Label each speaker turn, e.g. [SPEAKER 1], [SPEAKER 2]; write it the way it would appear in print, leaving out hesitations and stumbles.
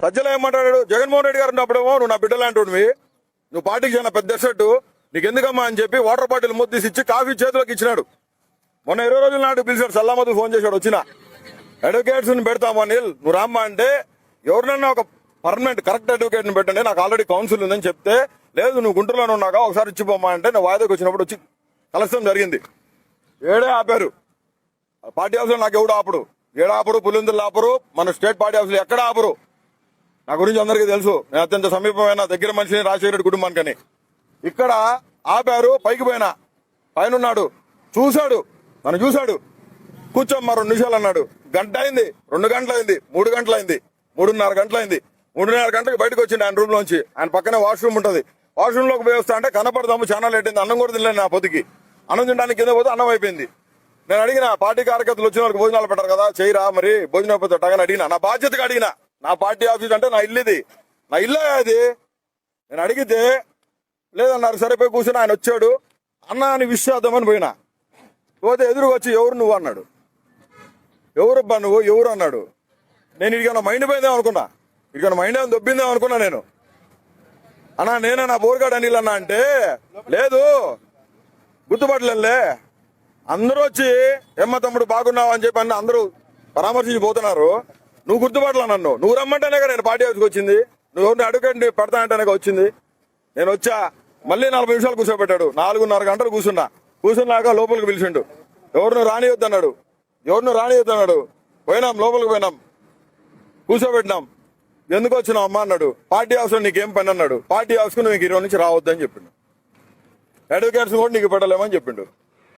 [SPEAKER 1] సజ్జల ఏమంటాడు, జగన్మోహన్ రెడ్డి గారు ఉన్నప్పుడేమో నువ్వు నా బిడ్డలాంటివి, నువ్వు పార్టీకి చాలా పెద్ద షర్టు, నీకు ఎందుకమ్మా అని చెప్పి వాటర్ బాటిల్ ముద్దేసి ఇచ్చి కాఫీ చేతిలోకి ఇచ్చినాడు. మొన్న 20 రోజుల నాడు పిలిచాడు, సల్లామద్దు ఫోన్ చేశాడు, వచ్చిన అడ్వకేట్స్ ని పెడతాము అనిల్, నువ్వు రామ్మా అంటే ఎవరినన్నా ఒక పర్మనెంట్ కరెక్ట్ అడ్వకేట్ ని పెట్టండి, నాకు ఆల్రెడీ కౌన్సిల్ ఉందని చెప్తే, లేదు నువ్వు గుంటూరులోనే ఉన్నాగా ఒకసారి ఇచ్చిపోమ్మా అంటే నేను వాయిదాకి వచ్చినప్పుడు వచ్చి కలసడం జరిగింది. ఏడే ఆపారు పార్టీ హౌస్ లో, నాకు ఎవడు ఆపడు, ఏడాపరు పులిందులు ఆపరు, మన స్టేట్ పార్టీ హౌస్ లో ఎక్కడ ఆపరు. నా గురించి అందరికీ తెలుసు, నేను అత్యంత సమీపమైన దగ్గర మనిషిని రాజశేఖర రెడ్డి కుటుంబానికని. ఇక్కడ ఆపారు, పైకి పోయినా, పైన ఉన్నాడు, చూశాడు, నన్ను చూశాడు, కూర్చోమ్మా 2 నిమిషాలు అన్నాడు. గంట అయింది, 2 గంటలు అయింది, 3 గంటలు అయింది, 3:30 గంటలు అయింది. 3:30 గంటలకు బయటకు వచ్చింది ఆయన రూమ్ లోంచి. ఆయన పక్కనే వాష్రూమ్ ఉంటది, వాష్రూమ్ లోకి పోయి వస్తా అంటే కనపడదాము, చాలా లేట్ అయింది, అన్నం కూడా తినలేదు. నా పొద్దుకి అన్నం తినడానికి కింద పోతే అన్నం అయిపోయింది. నేను అడిగిన, పార్టీ కార్యకర్తలు వచ్చిన వాళ్ళకి భోజనాలు పెట్టారు కదా, చేయరా మరి భోజనం పెట్టాగని అడిగినా, నా బాధ్యతగా అడిగిన. నా పార్టీ ఆఫీస్ అంటే నా ఇల్లు ఇది, నా ఇల్లే అది. నేను అడిగితే లేదన్నారు, సరిపోయి కూర్చొని ఆయన వచ్చాడు, అన్న అని విష్ చేద్దామని పోయినా. పోతే ఎదురుగా వచ్చి ఎవరు నువ్వు అన్నాడు. ఎవరబ్బా నువ్వు, ఎవరు అన్నాడు. నేను ఇడికన్నా మైండ్ పోయిందేమో అనుకున్నా, ఇడికన్నా మైండ్ ఏమైనా దొబ్బిందేమో అనుకున్నా నేను. అన్నా నేనే నా బోర్గాడు అనిల్ అన్నా అంటే, లేదు గుర్తుపట్టలేదులే, అందరూ వచ్చి ఎమ్మ తమ్ముడు బాగున్నావు అని చెప్పి అన్న అందరూ పరామర్శించి పోతున్నారు, నువ్వు గుర్తుపట్టలే నన్ను. నువ్వు రమ్మంటేనే కదా నేను పార్టీ హౌస్కి వచ్చింది, నువ్వు ఎవరిని అడుగుండి పెడతానంటేనే వచ్చింది. నేను వచ్చా, మళ్ళీ 40 నిమిషాలు కూర్చోబెట్టాడు, 4:30 గంటలు కూర్చున్నాక లోపలికి పిలిచిండు, ఎవరిని రానియొద్దన్నాడు, పోయినాం, లోపలికి పోయినాం, కూర్చోబెట్టినాం. ఎందుకు వచ్చినావు అమ్మా అన్నాడు. పార్టీ హౌస్ లో నీకేం పని అన్నాడు. పార్టీ హౌస్ కు నువ్వు 20 నుంచి రావద్దని చెప్పిండు. అడ్వకేట్స్ కూడా నీకు పెట్టలేమని చెప్పిండు.